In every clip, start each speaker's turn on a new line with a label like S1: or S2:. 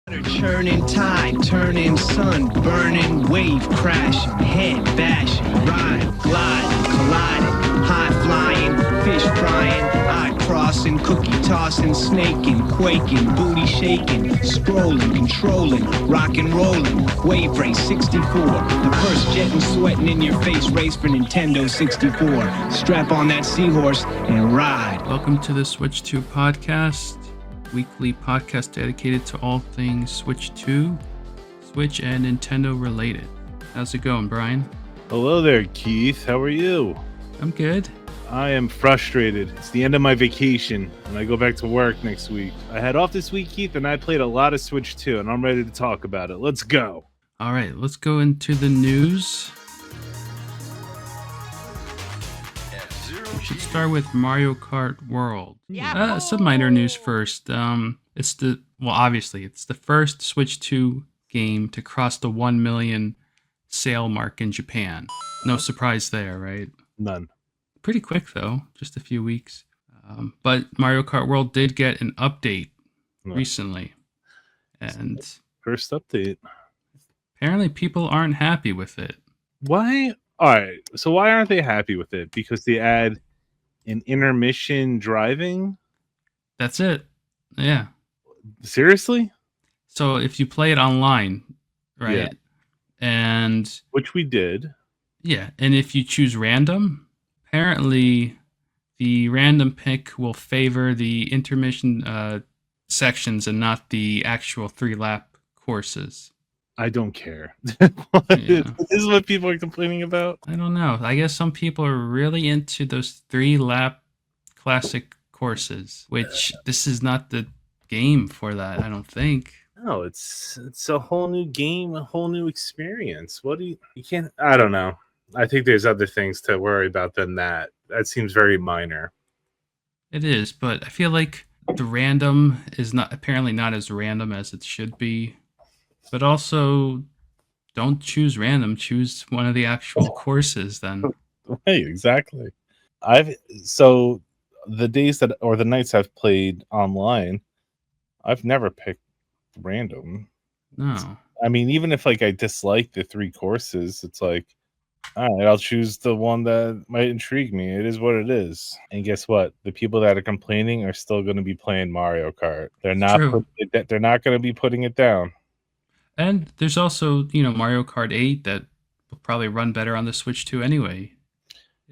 S1: Churning tide, turning sun, burning wave, crashing, head bashing, ride, glide, colliding, high flying, fish frying, eye crossing, cookie tossing, snaking, quaking, booty shaking, scrolling, controlling, rock and rolling, wave race 64, the first jetting, sweating in your face race for Nintendo 64. Strap on that seahorse and ride.
S2: Welcome to the Switch 2 podcast. Weekly podcast dedicated to all things Switch 2, Switch, and Nintendo related. How's it going, Brian?
S3: Hello there, Keith. How are you?
S2: I'm good.
S3: I am frustrated. It's the end of my vacation, and I go back to work next week. I had off this week, Keith, and I played a lot of Switch 2, and I'm ready to talk about it. Let's go.
S2: All right, let's go into the news. We should start with Mario Kart World. Some minor news first. Obviously, it's the first Switch 2 game to cross the 1 million sale mark in Japan. No surprise there, right?
S3: None.
S2: Pretty quick, though. Just a few weeks. But Mario Kart World did get an update recently. And
S3: first update.
S2: Apparently people aren't happy with it.
S3: Why? All right. So why aren't they happy with it? Because they add an intermission driving?
S2: That's it. Yeah.
S3: Seriously?
S2: So if you play it online, right?
S3: Yeah.
S2: And
S3: which we did.
S2: Yeah, and if you choose random, apparently the random pick will favor the intermission sections and not the actual 3-lap courses.
S3: I don't care.
S2: Yeah.
S3: This is what people are complaining about?
S2: I don't know. I guess some people are really into those 3-lap classic courses, which this is not the game for that, I don't think.
S3: No, it's a whole new game, a whole new experience. What do you can't, I don't know. I think there's other things to worry about than that. That seems very minor.
S2: It is, but I feel like the random is apparently not as random as it should be. But also, don't choose random. Choose one of the actual courses then.
S3: Right, exactly. So the days the nights I've played online, I've never picked random.
S2: No.
S3: I mean, even if I dislike the 3 courses, it's like, all right, I'll choose the one that might intrigue me. It is what it is. And guess what? The people that are complaining are still going to be playing Mario Kart. They're not going to be putting it down.
S2: And there's also, Mario Kart 8 that will probably run better on the Switch 2 anyway.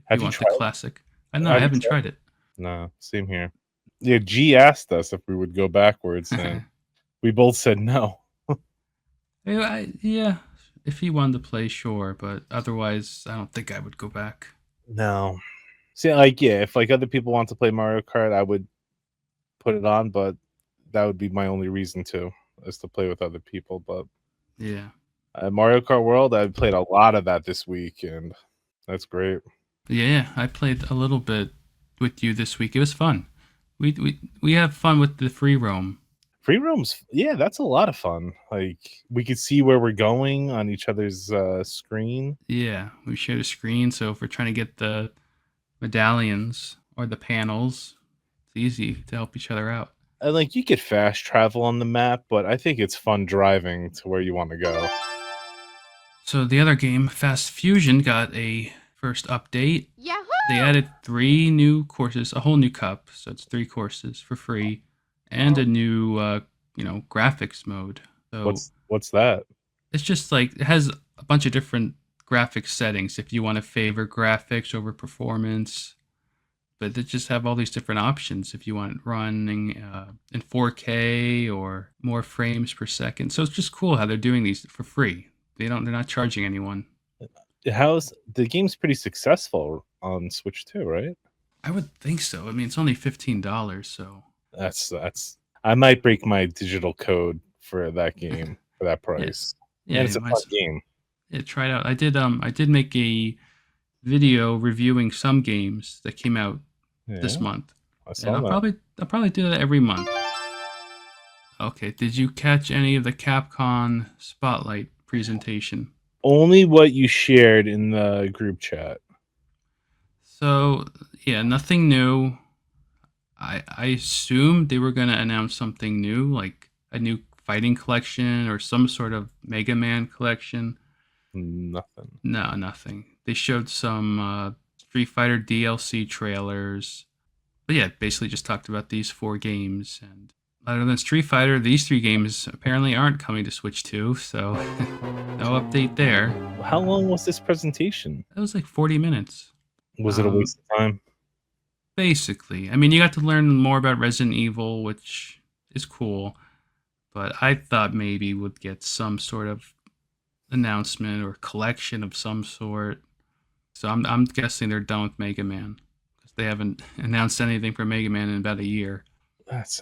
S3: Have you tried
S2: the classic? I know, I haven't tried it.
S3: No, same here. Yeah, G asked us if we would go backwards, and we both said no.
S2: Yeah, if he wanted to play, sure, but otherwise, I don't think I would go back.
S3: No. See, if other people want to play Mario Kart, I would put it on, but that would be my only reason is to play with other people. But
S2: yeah,
S3: Mario Kart World, I played a lot of that this week, and that's great.
S2: Yeah, I played a little bit with you this week. It was fun. We have fun with the free roam.
S3: Free roam's, yeah, that's a lot of fun. We could see where we're going on each other's screen.
S2: Yeah, we share a screen, so if we're trying to get the medallions or the panels, it's easy to help each other out.
S3: And you could fast travel on the map, but I think it's fun driving to where you want to go.
S2: So the other game, Fast Fusion, got a first update.
S4: Yahoo!
S2: They added 3 new courses, a whole new cup, so it's 3 courses for free, and a new, graphics mode. So
S3: what's that?
S2: It's just it has a bunch of different graphics settings if you want to favor graphics over performance. But they just have all these different options if you want running in 4K or more frames per second. So it's just cool how they're doing these for free. They're not charging anyone.
S3: The game's pretty successful on Switch 2, right?
S2: I would think so. I mean, it's only $15, so
S3: that's. I might break my digital code for that game for that price.
S2: Yeah,
S3: and it's a fun game.
S2: Yeah, try it out. I did make a video reviewing some games that came out this month. I'll probably do that every month. Okay, did you catch any of the Capcom Spotlight presentation?
S3: Only what you shared in the group chat.
S2: So, yeah, nothing new. I assumed they were going to announce something new, like a new fighting collection or some sort of Mega Man collection.
S3: Nothing.
S2: No, nothing. They showed some Street Fighter DLC trailers. But yeah, basically just talked about these 4 games. And other than Street Fighter, these 3 games apparently aren't coming to Switch 2, so no update there.
S3: How long was this presentation?
S2: It was like 40 minutes.
S3: Was it a waste of time?
S2: Basically. I mean, you got to learn more about Resident Evil, which is cool. But I thought maybe we'd get some sort of announcement or collection of some sort. So I'm guessing they're done with Mega Man. Because they haven't announced anything for Mega Man in about a year.
S3: That's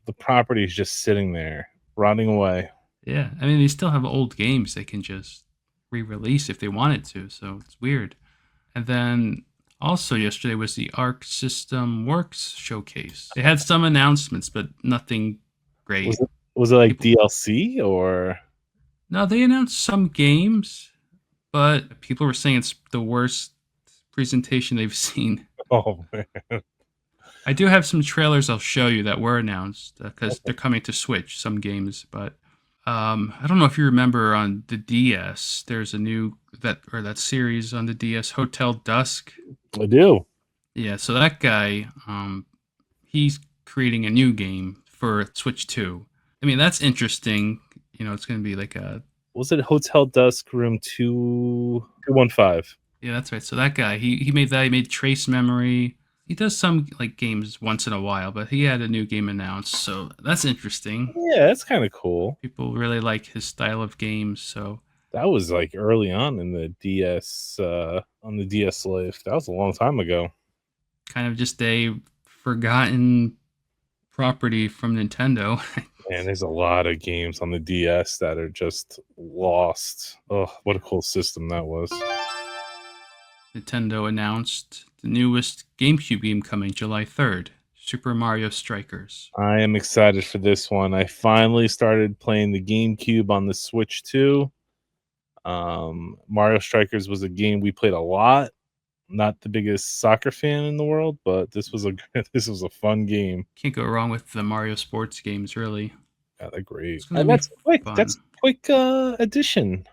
S3: the property is just sitting there, rotting away.
S2: Yeah, I mean, they still have old games they can just re-release if they wanted to, so it's weird. And then also yesterday was the Arc System Works showcase. They had some announcements, but nothing great.
S3: Was it like DLC or?
S2: No, they announced some games, but people were saying it's the worst presentation they've seen.
S3: Oh man.
S2: I do have some trailers I'll show you that were announced because they're coming to Switch, some games, but I don't know if you remember on the DS, there's a new that series on the DS, Hotel Dusk.
S3: I do.
S2: Yeah, so that guy, he's creating a new game for Switch 2. I mean, that's interesting. You know, it's going to be like a...
S3: Was it Hotel Dusk Room 215?
S2: Yeah, that's right. So that guy, he made that. He made Trace Memory. He does some like games once in a while, but he had a new game announced, so that's interesting.
S3: Yeah, that's kind of cool.
S2: People really like his style of games, so
S3: that was like early on in the DS, on the DS life. That was a long time ago.
S2: Kind of just a forgotten property from Nintendo.
S3: Man, there's a lot of games on the DS that are just lost. Oh, what a cool system that was.
S2: Nintendo announced the newest GameCube game coming July 3rd, Super Mario Strikers.
S3: I am excited for this one. I finally started playing the GameCube on the Switch 2. Mario Strikers was a game we played a lot. Not the biggest soccer fan in the world, but this was a fun game.
S2: Can't go wrong with the Mario sports games, really.
S3: Yeah, they're great. And that's quick. Fun. That's quick addition.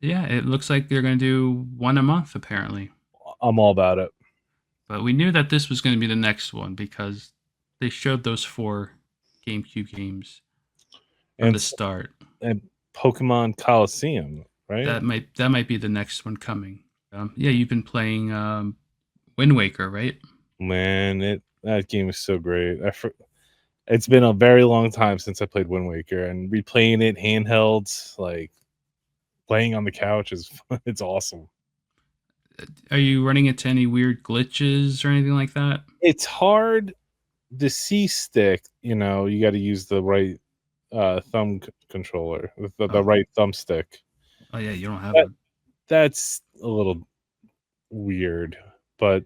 S2: Yeah, it looks like they're going to do one a month, apparently.
S3: I'm all about it.
S2: But we knew that this was going to be the next one because they showed those 4 GameCube games from the start.
S3: And Pokemon Coliseum, right?
S2: That might be the next one coming. Yeah, you've been playing Wind Waker, right?
S3: Man, that game is so great. It's been a very long time since I played Wind Waker, and replaying it handheld, like playing on the couch it's awesome.
S2: Are you running into any weird glitches or anything like that?
S3: It's hard. The C-stick, you got to use the right thumb controller, the right thumbstick.
S2: Oh yeah, you don't have
S3: that's a little weird, but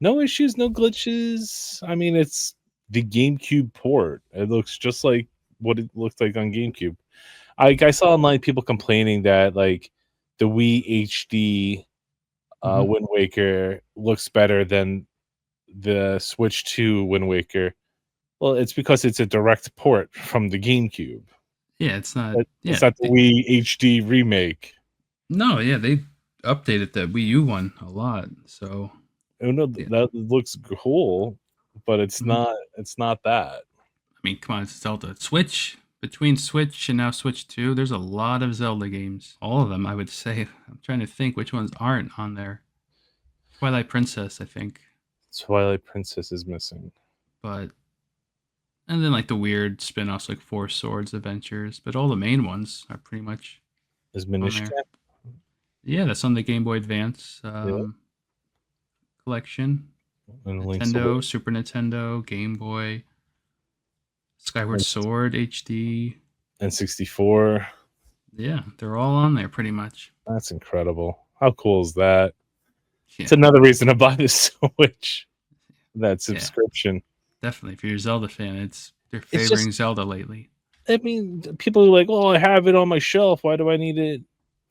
S3: no issues, no glitches. I mean, it's the GameCube port. It looks just like what it looked like on GameCube. I saw online people complaining that like the Wii HD Wind Waker looks better than the Switch 2 Wind Waker. Well, it's because it's a direct port from the GameCube.
S2: Yeah, it's not.
S3: It's not the Wii HD remake.
S2: No, yeah, they updated the Wii U one a lot. So,
S3: that looks cool, but it's not. It's not that.
S2: I mean, come on, it's Zelda. Switch. Between Switch and now Switch 2, there's a lot of Zelda games. All of them, I would say. I'm trying to think which ones aren't on there. Twilight Princess, I think.
S3: Twilight Princess is missing.
S2: And then like the weird spin-offs like Four Swords Adventures. But all the main ones are pretty much
S3: Is Minish Cap?
S2: Yeah, that's on the Game Boy Advance collection.
S3: And
S2: Nintendo, Super Nintendo, Game Boy. Skyward Sword HD.
S3: And 64.
S2: Yeah, they're all on there pretty much.
S3: That's incredible. How cool is that?
S2: Yeah.
S3: It's another reason to buy the Switch. That subscription.
S2: Yeah, definitely. If you're a Zelda fan, they're favoring Zelda lately.
S3: I mean, people are like, "Oh, I have it on my shelf. Why do I need it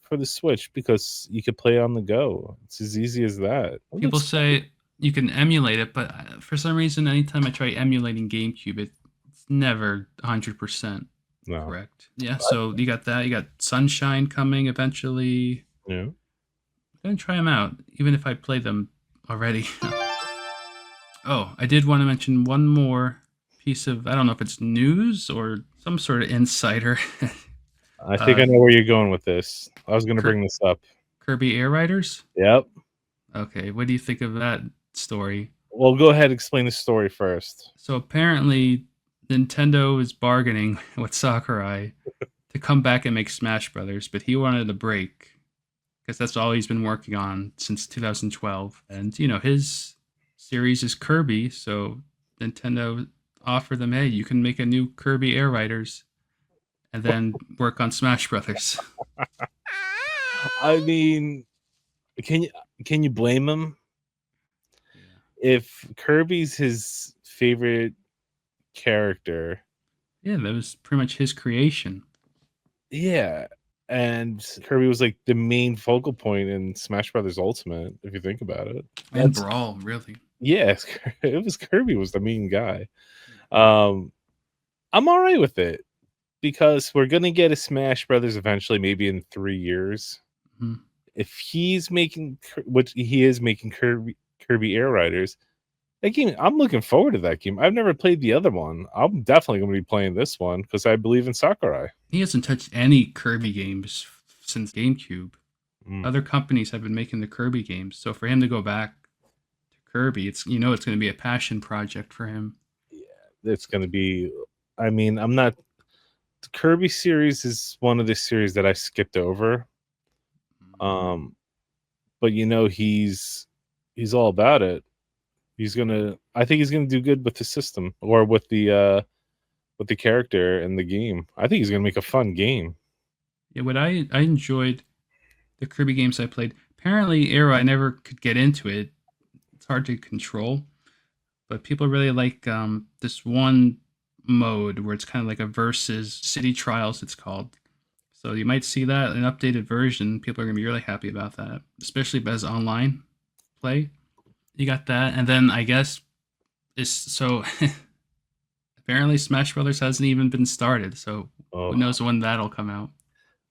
S3: for the Switch?" Because you could play on the go. It's as easy as that.
S2: People say you can emulate it, but for some reason, anytime I try emulating GameCube, it's never 100%.
S3: No.
S2: Correct. Yeah, so you got that. You got Sunshine coming eventually.
S3: Yeah.
S2: I'm gonna try them out, even if I play them already. Oh, I did want to mention one more piece of, I don't know if it's news or some sort of insider.
S3: I think
S2: uh,
S3: I know where you're going with this. I was going to
S2: Kir-
S3: bring this up.
S2: Kirby Air Riders.
S3: Yep.
S2: Okay, what do you think of that story?
S3: Well, go ahead. Explain the story first.
S2: So apparently, Nintendo is bargaining with Sakurai to come back and make Smash Brothers, but he wanted a break because that's all he's been working on since 2012. And his series is Kirby, so Nintendo offered them, hey, you can make a new Kirby Air Riders and then work on Smash Brothers.
S3: I mean, can you blame him? If Kirby's his favorite character,
S2: Yeah, that was pretty much his creation.
S3: yeah, and Kirby was like the main focal point in Smash Brothers Ultimate, if you think about it.
S2: And Brawl, really.
S3: Yeah, it was Kirby was the main guy. I'm all right with it because we're gonna get a Smash Brothers eventually, maybe in 3 years.
S2: Mhm.
S3: If he's making what he is making Kirby Air Riders, that game, I'm looking forward to that game. I've never played the other one. I'm definitely going to be playing this one because I believe in Sakurai.
S2: He hasn't touched any Kirby games since GameCube. Other companies have been making the Kirby games, so for him to go back to Kirby, it's going to be a passion project for him.
S3: Yeah, it's going to be. I mean, I'm not. The Kirby series is one of the series that I skipped over. But he's all about it. I think he's gonna do good with the system or with the character and the game. I think he's gonna make a fun game.
S2: Yeah, what I enjoyed the Kirby games I played. Apparently, Arrow, I never could get into it. It's hard to control, but people really like this one mode where it's kind of like a versus city trials. It's called. So you might see that an updated version. People are gonna be really happy about that, especially as online play. You got that, and then I guess it's so. Apparently, Smash Brothers hasn't even been started, so who knows when that'll come out.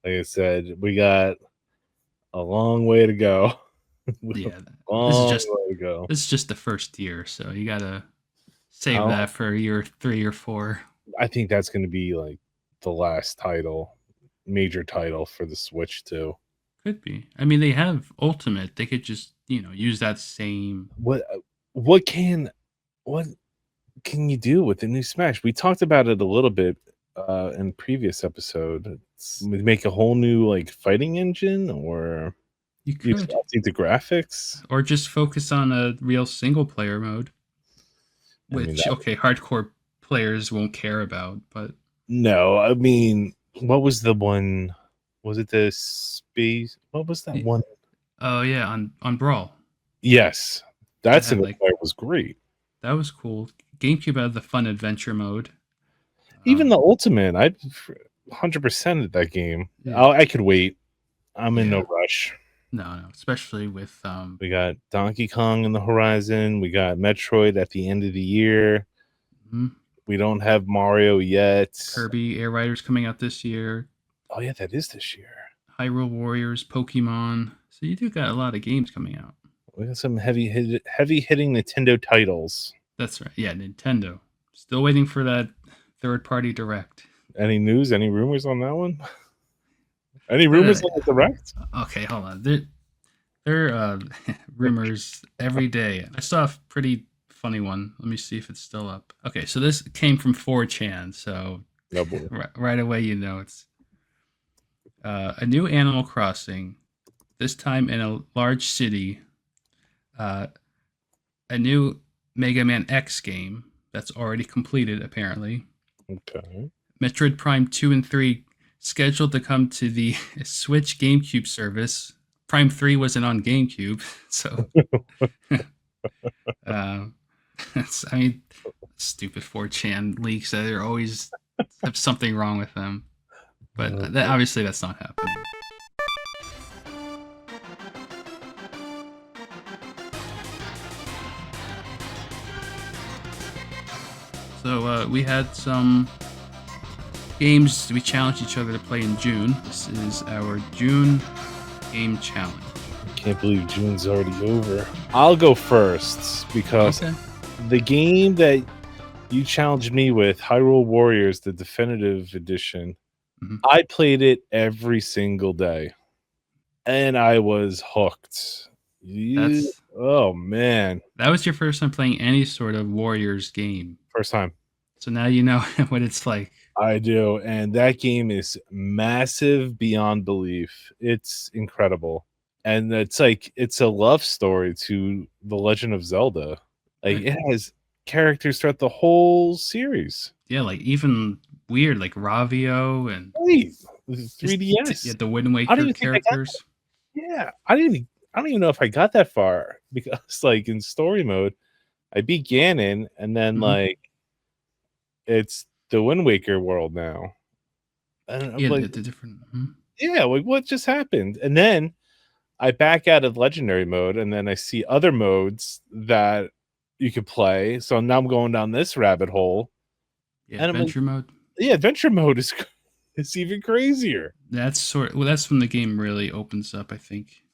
S3: Like I said, we got a long way to go.
S2: Yeah,
S3: way to go.
S2: This is just the first year, so you gotta save that for year 3 or 4.
S3: I think that's going to be like the last major title for the Switch too.
S2: Could be. I mean, they have Ultimate. They could just use that same.
S3: What can you do with the new Smash? We talked about it a little bit in previous episode. Make a whole new like fighting engine, or
S2: you could
S3: update the graphics,
S2: or just focus on a real single player mode, which hardcore players won't care about. But
S3: no, I mean, what was the one? Was it the space? What was that one?
S2: Oh yeah, on Brawl.
S3: Yes, that single player was great.
S2: That was cool. GameCube had the fun adventure mode.
S3: Even the Ultimate, I 100% at that game. Yeah. I could wait. I'm in no rush.
S2: No, especially with
S3: we got Donkey Kong in the horizon. We got Metroid at the end of the year. Mm-hmm. We don't have Mario yet.
S2: Kirby Air Riders coming out this year.
S3: Oh yeah, that is this year.
S2: Hyrule Warriors, Pokemon. So you do got a lot of games coming out.
S3: We got some heavy hitting Nintendo titles.
S2: That's right. Yeah, Nintendo. Still waiting for that third-party direct.
S3: Any news? Any rumors on that one? Any rumors on the direct?
S2: Okay, hold on. There are rumors every day. I saw a pretty funny one. Let me see if it's still up. Okay, so this came from 4chan, so right away it's a new Animal Crossing, this time in a large city, a new Mega Man X game that's already completed, apparently.
S3: Okay.
S2: Metroid Prime 2 and 3 scheduled to come to the Switch GameCube service. Prime 3 wasn't on GameCube, so stupid 4chan leaks. They always have something wrong with them, but obviously that's not happening. So we had some games we challenge each other to play in June. This is our June game challenge.
S3: Can't believe June's already over. I'll go first because
S2: Okay.
S3: the game that you challenged me with, Hyrule Warriors, the definitive edition,
S2: Mhm.
S3: I played it every single day, and I was hooked. Oh man,
S2: That was your first time playing any sort of Warriors game.
S3: first time.
S2: So now you know what it's like.
S3: I do, and that game is massive beyond belief. It's incredible, and it's a love story to The Legend of Zelda. Like
S2: Right.
S3: it has characters throughout the whole series.
S2: Yeah, like even weird like Ravio and
S3: Wait,
S2: just
S3: 3DS.
S2: the Wind
S3: I don't
S2: Waker
S3: even think I got.
S2: characters.
S3: Yeah, I don't even know if I got that far because like in story mode, I beat Ganon, and then
S2: Mhm.
S3: like it's the Wind Waker world now, and I'm
S2: Yeah,
S3: like,
S2: the different. Mhm.
S3: yeah, like what just happened? And then I back out of legendary mode, and then I see other modes that you could play. So now I'm going down this rabbit hole,
S2: Yeah,
S3: and I'm like,
S2: adventure mode.
S3: yeah, adventure mode is it's even crazier.
S2: That's when the game really opens up, I think.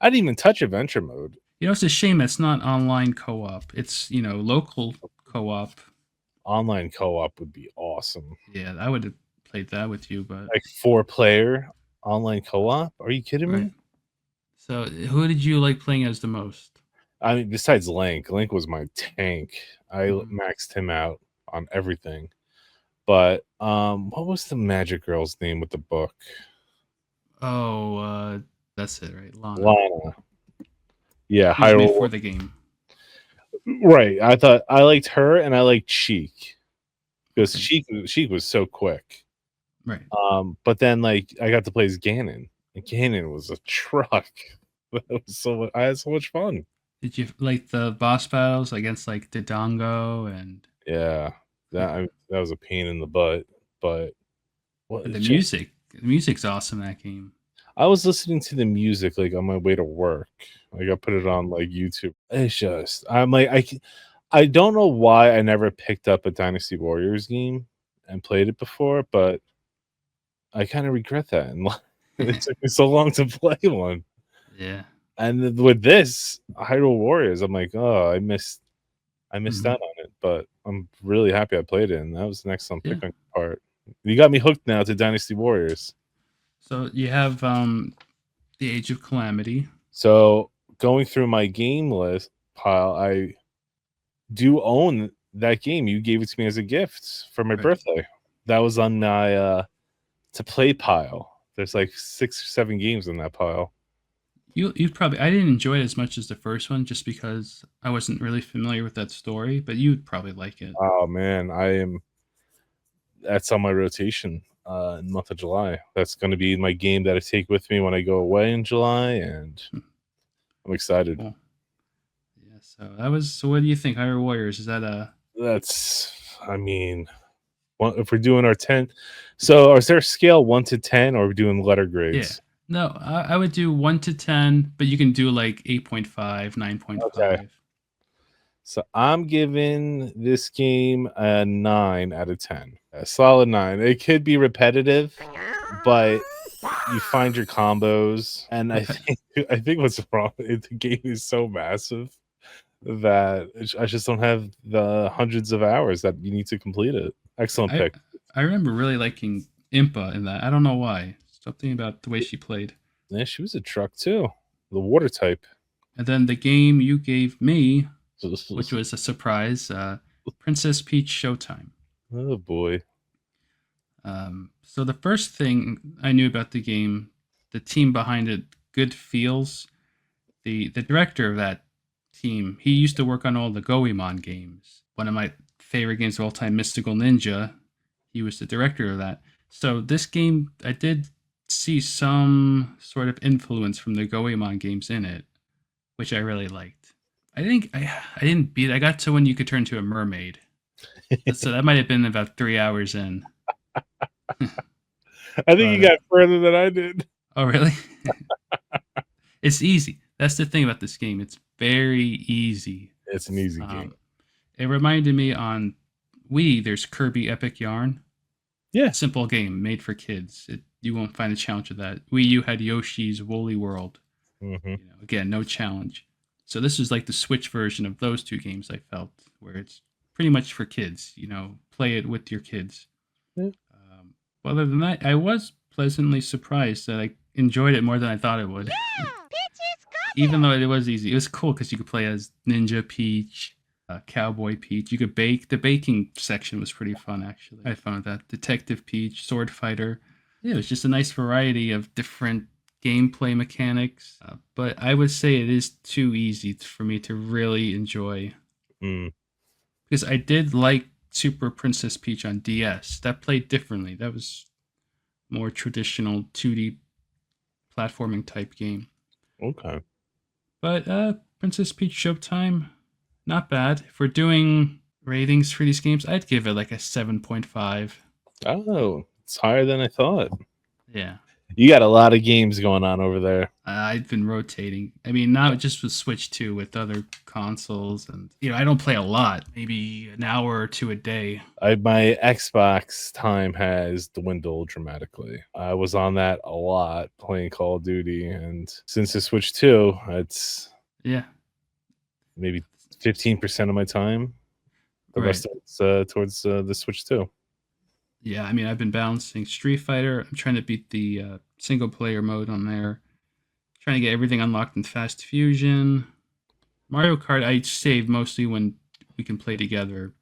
S3: I didn't even touch adventure mode.
S2: You know, it's a shame it's not online co-op. It's, local co-op.
S3: Online co-op would be awesome.
S2: Yeah, I would have played that with you, but
S3: Like 4-player online co-op? Are you kidding
S2: right.
S3: me?
S2: So, who did you like playing as the most?
S3: I mean, besides Link, Link was my tank. I
S2: Mhm.
S3: maxed him out on everything. But what was the magic girl's name with the book?
S2: Oh, that's it, right? Lana.
S3: Lana. Yeah,
S2: She was made
S3: Hyrule.
S2: for the game.
S3: Right. I thought I liked her and I liked Sheik because
S2: Okay.
S3: Sheik was so quick.
S2: Right.
S3: But then like I got to play as Ganon, and Ganon was a truck. I had so much fun.
S2: Did you like the boss battles against like Dodongo and
S3: Yeah, that was a pain in the butt, but what
S2: the
S3: it's just
S2: music? The music's awesome in that game.
S3: I was listening to the music like on my way to work. Like I put it on like YouTube. It's just I'm like I don't know why I never picked up a Dynasty Warriors game and played it before, but I kind of regret that. And it took me so long to play one.
S2: Yeah.
S3: And then with this Hyrule Warriors, I'm like, oh, I missed
S2: Mhm.
S3: out on it, but I'm really happy I played it, and that was an excellent
S2: Yeah.
S3: pick on your part. You got me hooked now to Dynasty Warriors.
S2: So you have the Age of Calamity.
S3: So going through my game list pile, I do own that game. You gave it to me as a gift for my
S2: Right.
S3: birthday. That was on my to play pile. There's like 6 or 7 games in that pile.
S2: You probably I didn't enjoy it as much as the first one just because I wasn't really familiar with that story, but you'd probably like it.
S3: Oh man, that's on my rotation in the month of July. That's going to be my game that I take with me when I go away in July, and
S2: Hmm.
S3: I'm excited.
S2: Cool. Yeah, so what do you think? Hyrule Warriors, is that a
S3: I mean, if we're doing our 10, so is there a scale 1 to 10, or are we doing letter
S2: yeah.
S3: grades?
S2: No, I would do 1 to 10, but you can do like 8.5, 9.5.
S3: Okay. So I'm giving this game a 9 out of 10. A solid 9. It could be repetitive, but you find your combos, and I think what's wrong is the game is so massive that I just don't have the hundreds of hours that you need to complete it. Excellent
S2: I
S3: pick.
S2: I remember really liking Impa in that. I don't know why. Something about the way she played.
S3: Yeah, she was a truck too. The water type.
S2: And then the game you gave me, which was a surprise, Princess Peach Showtime.
S3: Oh boy.
S2: So the first thing I knew about the game, the team behind it, Good Feels, the director of that team, he used to work on all the Goemon games. One of my favorite games of all time, Mystical Ninja. He was the director of that. So this game, I did see some sort of influence from the Goemon games in it, which I really liked. I think I didn't beat. I got to when you could turn to a mermaid, so that might have been about 3 hours in.
S3: I think
S2: But
S3: you got further than I did.
S2: oh really? It's easy. That's the thing about this game. It's very easy.
S3: It's an easy game.
S2: It reminded me on Wii. There's Kirby Epic Yarn.
S3: Yeah.
S2: Simple game made for kids. You won't find a challenge with that. Wii U had Yoshi's Woolly World.
S3: Hmm.
S2: Again, no challenge. So this is like the Switch version of those two games. I felt where it's pretty much for kids. Play it with your kids.
S3: Yeah.
S2: Other than that, I was pleasantly surprised that I enjoyed it more than I thought I would.
S4: Yeah, Peaches got
S2: Even though it was easy, it was cool because you could play as Ninja Peach, Cowboy Peach. You could bake. The baking section was pretty fun, actually. I found that Detective Peach, Sword Fighter. Yeah, it was just a nice variety of different gameplay mechanics. But I would say it is too easy for me to really enjoy.
S3: Mm.
S2: Because I did like Super Princess Peach on DS. That played differently. That was more traditional 2D platforming type game.
S3: Okay.
S2: But Princess Peach Showtime, not bad. If we're doing ratings for these games, I'd give it like a 7.5.
S3: Oh, it's higher than I thought.
S2: Yeah.
S3: You got a lot of games going on over there.
S2: I've been rotating. I mean, not just with Switch 2, with other consoles. And, I don't play a lot. Maybe an hour or two a day.
S3: My Xbox time has dwindled dramatically. I was on that a lot playing Call of Duty. And since the Switch 2, it's
S2: Yeah.
S3: maybe 15% of my time. The rest of it's towards the Switch 2.
S2: Yeah, I mean, I've been balancing Street Fighter. I'm trying to beat the single player mode on there. Trying to get everything unlocked in Fast Fusion. Mario Kart, I save mostly when we can play together.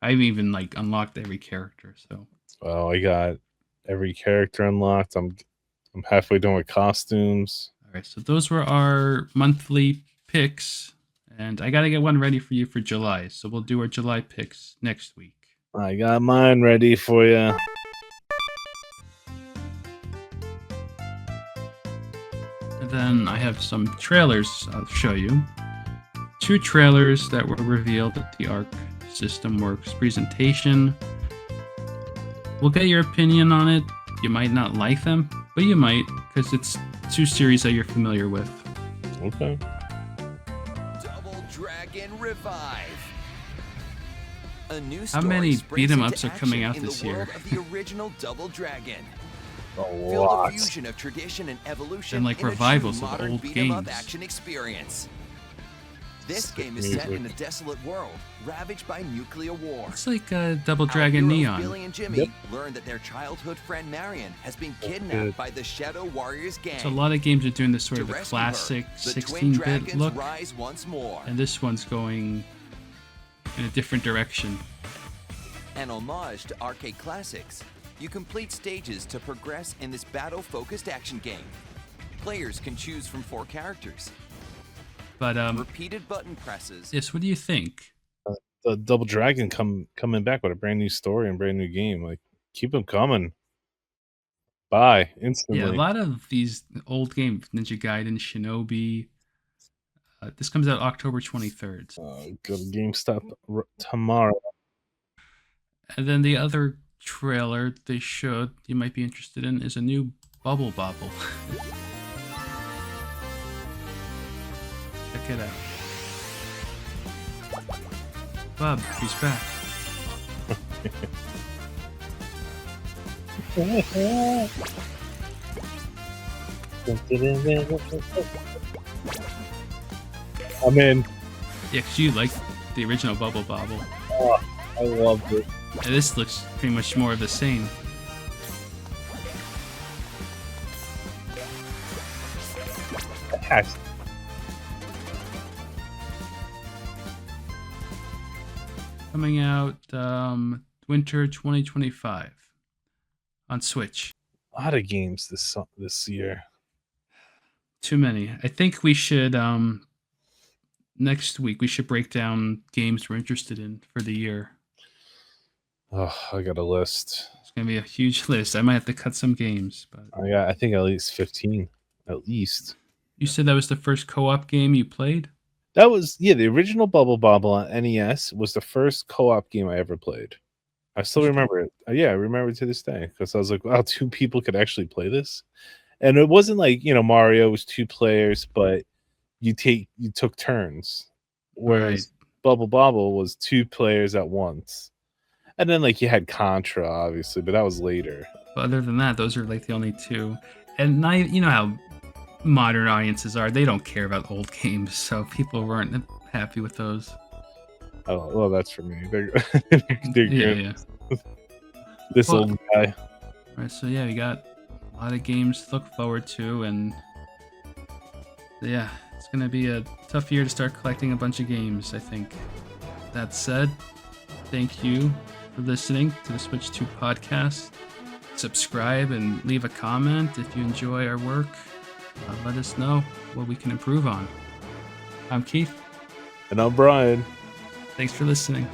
S2: I've even unlocked every character. So.
S3: Well, I got every character unlocked. I'm halfway done with costumes.
S2: All right, so those were our monthly picks, and I gotta get one ready for you for July. So we'll do our July picks next week.
S3: I got mine ready for you.
S2: And then I have some trailers I'll show you. 2 trailers that were revealed at the Arc System Works presentation. We'll get your opinion on it. You might not like them, but you might, because it's 2 series that you're familiar with.
S3: Okay.
S4: Double Dragon Revive. A new
S2: How
S4: story
S2: many
S4: springs
S2: beat 'em
S4: into
S2: ups are coming
S4: action
S2: out
S4: in
S2: this
S4: the world
S2: year?
S4: of the original Double Dragon.
S3: A
S4: Feel
S3: lot.
S4: the fusion of tradition and evolution
S2: And, like,
S4: in a
S2: revivals
S4: true
S2: of
S4: modern
S2: old
S4: beat 'em up
S2: games.
S4: action experience. This
S3: Sick
S4: game is set
S3: music.
S4: in a desolate world ravaged by nuclear war.
S2: It's like Double
S4: Our
S2: Dragon
S4: heroes,
S2: Neon.
S4: Billy and Jimmy
S3: Yep.
S4: learn that their childhood friend Marion has been
S3: good.
S4: kidnapped by the Shadow Warriors gang.
S2: So a lot of games are doing this sort
S4: To
S2: of a
S4: rescue her,
S2: classic
S4: the twin
S2: 16-bit
S4: dragons
S2: look,
S4: rise once more.
S2: and this one's going in a different direction.
S4: An homage to arcade classics. You complete stages to progress in this battle-focused action game. Players can choose from 4 characters.
S2: But
S4: Repeated button presses.
S2: yes, what do you think?
S3: The Double Dragon coming back with a brand new story and brand new game. Like, keep them coming. Buy instantly.
S2: Yeah, a lot of these old games, Ninja Gaiden, Shinobi. This comes out October 23rd.
S3: Go to GameStop tomorrow.
S2: And then the other trailer you might be interested in is a new Bubble Bobble. Check it out. Bob, he's back.
S3: I'm in.
S2: Yeah, 'cause you like the original Bubble Bobble.
S3: Oh, I loved it.
S2: And this looks pretty much more of the same.
S3: Gosh.
S2: Coming out winter 2025 on Switch.
S3: A lot of games this year.
S2: Too many. I think we should next week we should break down games we're interested in for the year.
S3: Oh, I got a list.
S2: It's gonna be a huge list. I might have to cut some games, but
S3: I think at least 15. At least.
S2: you said that was the first co-op game you played?
S3: That was the original Bubble Bobble on NES was the first co-op game I ever played. I still remember it. Yeah, I remember it to this day because I was like, wow, 2 people could actually play this. And it wasn't like, Mario was 2 players, but you took turns. Whereas Bubble Bobble was 2 players at once. And then like you had Contra, obviously, but that was later.
S2: But other than that, those are like the only two. And now you know how modern audiences are; they don't care about old games, so people weren't happy with those.
S3: Oh well, that's for me. They're
S2: Yeah,
S3: good.
S2: yeah.
S3: This
S2: Well-
S3: old guy.
S2: All right, so yeah, we got a lot of games to look forward to, and yeah, it's gonna be a tough year to start collecting a bunch of games, I think. That said, thank you for listening to the Switch 2 podcast. Subscribe and leave a comment if you enjoy our work. Let us know what we can improve on. I'm Keith.
S3: And I'm Brian.
S2: Thanks for listening.